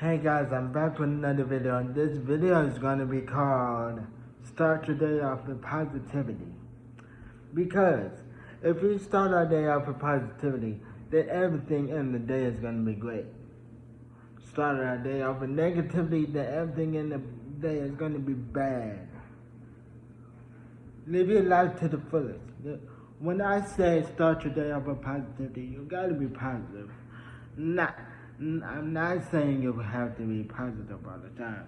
Hey guys, I'm back with another video, and this video is going to be called Start Your Day Off with Positivity. Because if we start our day off with positivity, then everything in the day is going to be great. Start our day off with negativity, then everything in the day is going to be bad. Live your life to the fullest. When I say start your day off with positivity, you got to be positive. I'm not saying you have to be positive all the time.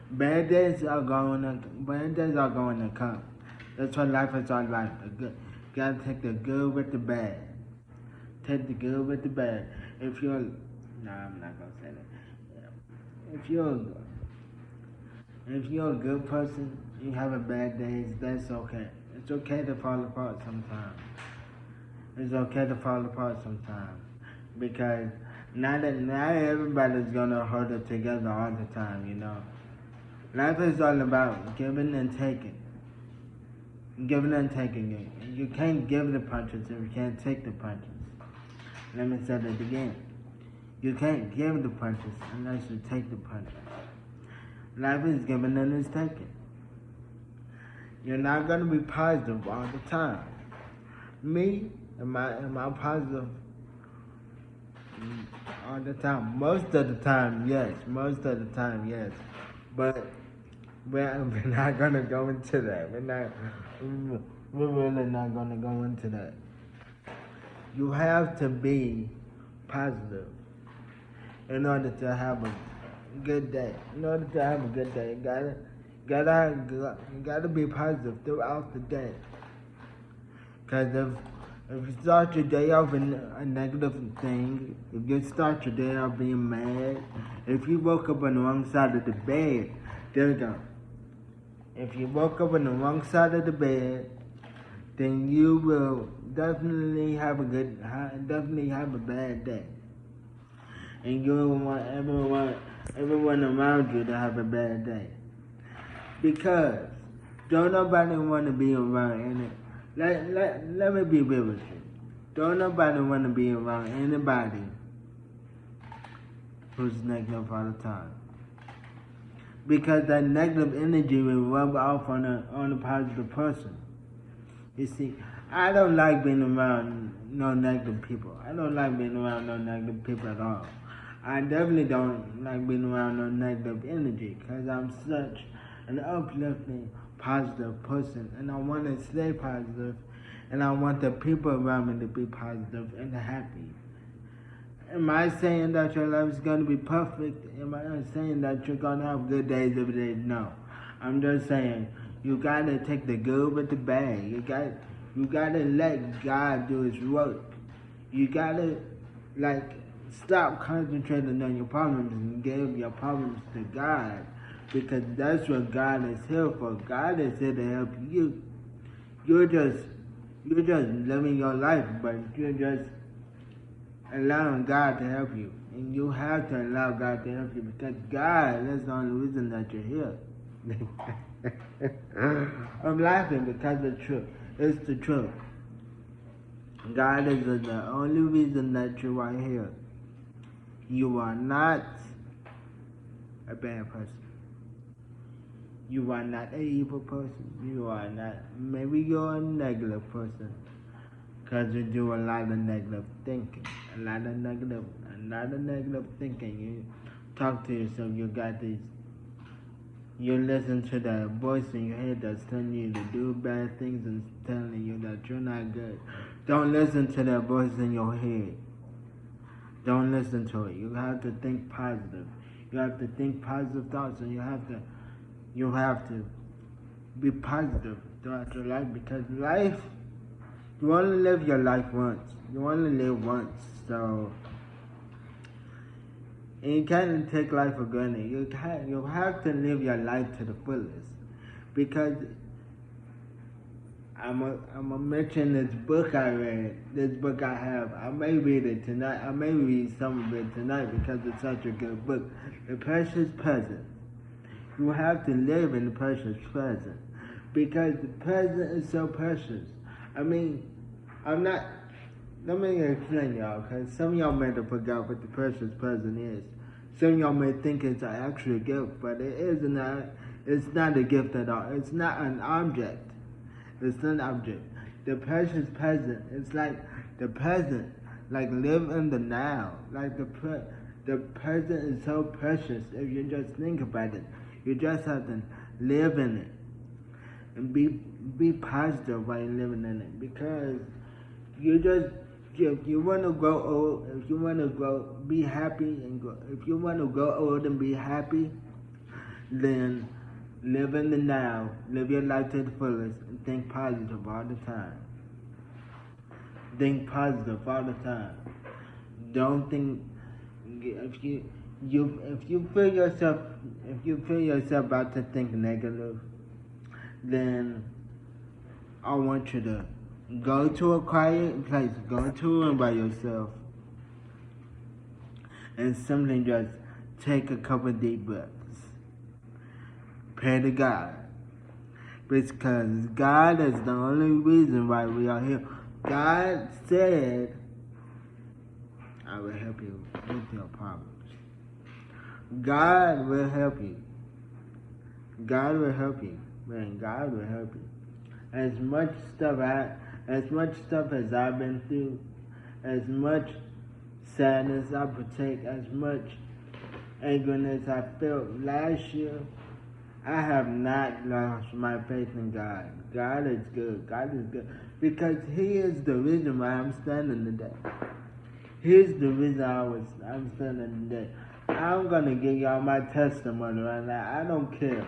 Bad days are going to come. That's what life is all like. You gotta take the good with the bad. Take the good with the bad. I'm not gonna say that. If you're a good person, you have a bad days. That's okay. It's okay to fall apart sometimes. It's okay to fall apart sometimes because not everybody's gonna hold it together all the time, you know. Life is all about giving and taking. Giving and taking. You can't give the punches if you can't take the punches. Let me say that again. You can't give the punches unless you take the punches. Life is giving and is taking. You're not gonna be positive all the time. Me, am I positive all the time? Most of the time, yes. But we're not gonna go into that. We're really not gonna go into that. You have to be positive in order to have a good day. In order to have a good day, you gotta be positive throughout the day. Cause if you start your day off in a negative thing, if you start your day off being mad, if you woke up on the wrong side of the bed, there you go. If you woke up on the wrong side of the bed, then you will definitely have a bad day. And you will want everyone around you to have a bad day. Because don't nobody want to be around any. Let me be real with you. Don't nobody want to be around anybody who's negative all the time. Because that negative energy will rub off on a positive person. You see, I don't like being around no negative people. I don't like being around no negative people at all. I definitely don't like being around no negative energy because I'm such an uplifting, positive person, and I want to stay positive, and I want the people around me to be positive and happy. Am I saying that your life is going to be perfect? Am I not saying that you're going to have good days every day? No. I'm just saying you got to take the good with the bad. You got to let God do his work. You got to, stop concentrating on your problems and give your problems to God. Because that's what God is here for. God is here to help you. You're just living your life, but you're just allowing God to help you. And you have to allow God to help you because God is the only reason that you're here. I'm laughing because it's true. It's the truth. God is the only reason that you are here. You are not a bad person. You are not an evil person. You are not. Maybe you're a negative person. Because you do a lot of negative thinking. A lot of negative thinking. You talk to yourself. You listen to that voice in your head that's telling you to do bad things and telling you that you're not good. Don't listen to that voice in your head. Don't listen to it. You have to think positive. You have to think positive thoughts, and you have to be positive throughout your life because life, you only live your life once. You only live once, so and you can't take life for granted. You have to live your life to the fullest because I'm gonna mention this book I read. This book I have. I may read it tonight. I may read some of it tonight because it's such a good book. The Precious Present. You have to live in the precious present because the present is so precious. I mean, I'm not. Let me explain y'all because some of y'all may have forgot what the precious present is. Some of y'all may think it's an actual gift, but it is not. It's not a gift at all. It's not an object. It's not an object. The precious present. It's like the present. Like live in the now. Like the present is so precious. If you just think about it, you just have to live in it and be positive while you're living in it. Because you just, if you want to grow old, if you want to be happy and grow, if you want to grow old and be happy, then live in the now, live your life to the fullest, and think positive all the time. Think positive all the time. Don't think, if you feel yourself about to think negative, then I want you to go to a quiet place, go to a room by yourself, and simply just take a couple of deep breaths. Pray to God. Because God is the only reason why we are here. God said, I will help you with your problems. God will help you. God will help you. Man, God will help you. As much stuff as I've been through, as much sadness I partake, as much angerness I felt last year, I have not lost my faith in God. God is good. God is good. Because He is the reason why I'm standing today. He is the reason I'm standing today. I'm going to give y'all my testimony right now. I don't care.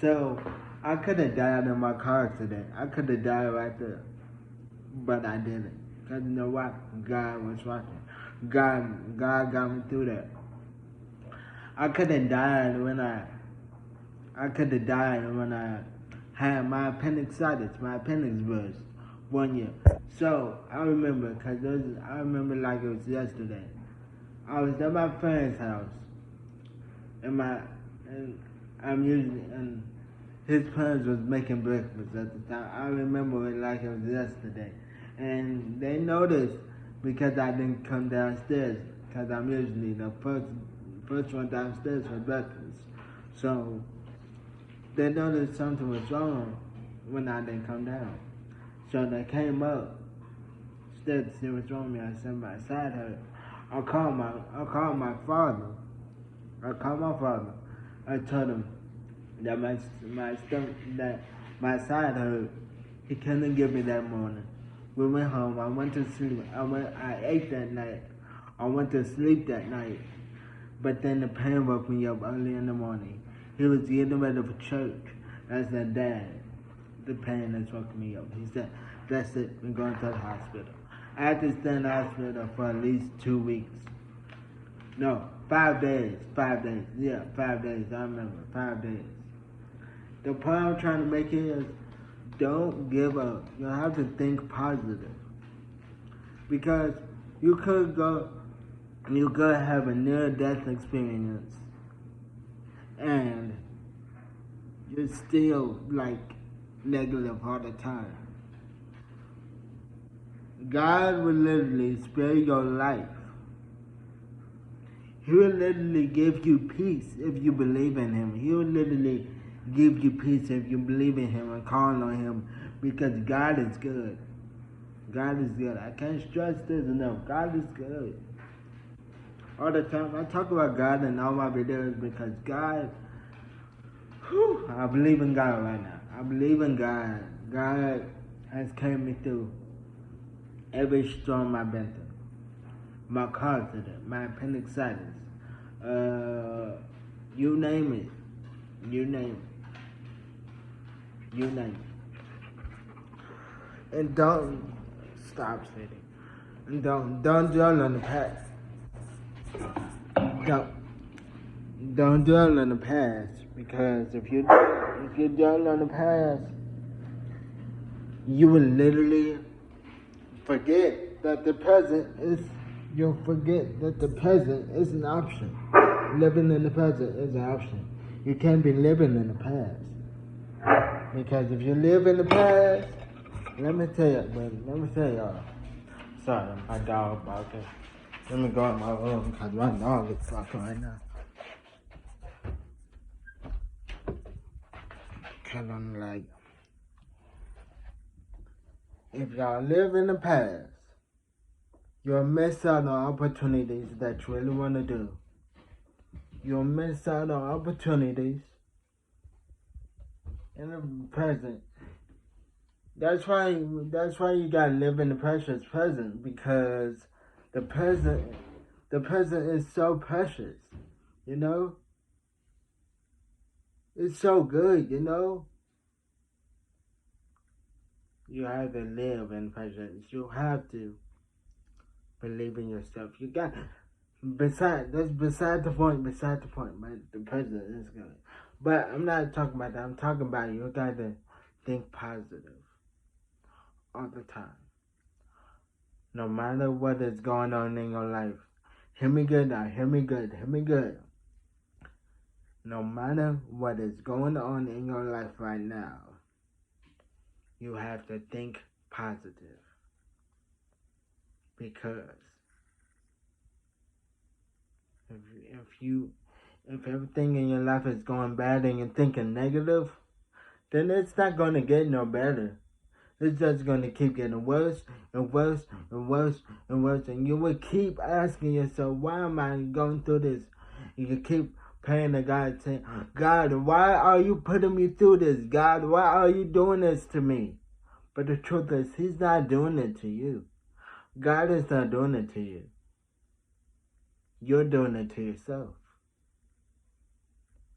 So, I could have died in my car today. I could have died right there. But I didn't. Because you know what? God was watching. God got me through that. I could have died when I had my appendicitis, my appendix burst 1 year. So I remember, like it was yesterday. I was at my friend's house, and his parents was making breakfast at the time. I remember it like it was yesterday, and they noticed because I didn't come downstairs, because I'm usually the first one downstairs for breakfast. So they noticed something was wrong when I didn't come down. So they came up, instead to see what's wrong with me. I said my side hurt. I called my father. I told him that my side hurt. He couldn't give me that morning. We went home. I went to sleep. I ate that night. I went to sleep that night. But then the pain woke me up early in the morning. He was getting ready for church. I said, Dad, the pain is woke me up. He said, that's it, we're going to the hospital. I had to stay in the hospital for at least 2 weeks. No, 5 days. 5 days. Yeah, 5 days. I remember. 5 days. The point I'm trying to make is, don't give up. You have to think positive. Because you could have a near-death experience, and you're still like negative all the time. God will literally spare your life. He will literally give you peace if you believe in Him. He will literally give you peace if you believe in Him and call on Him, because God is good. God is good. I can't stress this enough. God is good. All the time. I talk about God in all my videos because God, I believe in God right now. I believe in God. God has carried me through every storm I've been through. My car accident, my appendicitis, you name it. You name it. You name it. And don't stop sitting. And don't dwell on the past. Don't dwell on the past, because if you dwell on the past, you will literally forget that the present is. You'll forget that the present is an option. Living in the present is an option. You can't be living in the past, because if you live in the past, let me tell y'all. Sorry, my dog barking. Let me go in my room because my dog is barking right now. Because I'm like, if y'all live in the past, you'll miss out on opportunities that you really want to do. You'll miss out on opportunities in the present. That's why you gotta live in the precious present, because the present is so precious, you know? It's so good, you know? You have to live in present. You have to believe in yourself. You got beside the point, but the present is good. But I'm not talking about that. I'm talking about you gotta think positive all the time. No matter what is going on in your life. Hear me good now. Hear me good. Hear me good. No matter what is going on in your life right now, you have to think positive. Because if everything in your life is going bad and you're thinking negative, then it's not going to get no better. It's just going to keep getting worse and worse and worse and worse. And you will keep asking yourself, why am I going through this? And you keep praying to God, saying, God, why are you putting me through this? God, why are you doing this to me? But the truth is, He's not doing it to you. God is not doing it to you. You're doing it to yourself.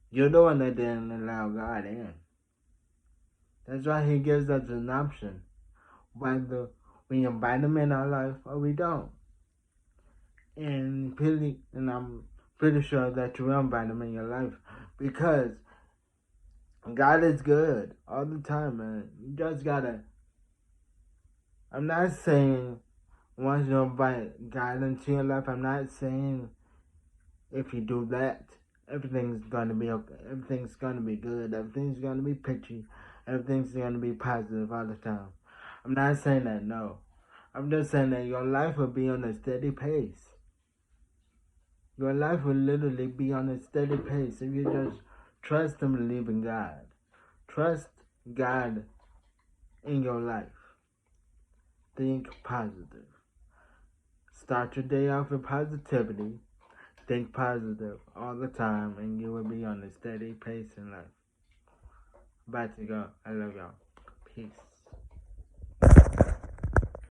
You're the one that didn't allow God in. That's why He gives us an option. Whether we invite Him in our life or we don't. And I'm pretty sure that you will invite Him in your life, because God is good all the time, man. You just gotta. I'm not saying once you invite God into your life, I'm not saying if you do that, everything's gonna be okay. Everything's gonna be good. Everything's gonna be pitchy. Everything's gonna be positive all the time. I'm not saying that, no. I'm just saying that your life will be on a steady pace. Your life will literally be on a steady pace if you just trust and believe in God. Trust God in your life. Think positive. Start your day off with positivity. Think positive all the time, and you will be on a steady pace in life. About to go. I love y'all. Peace.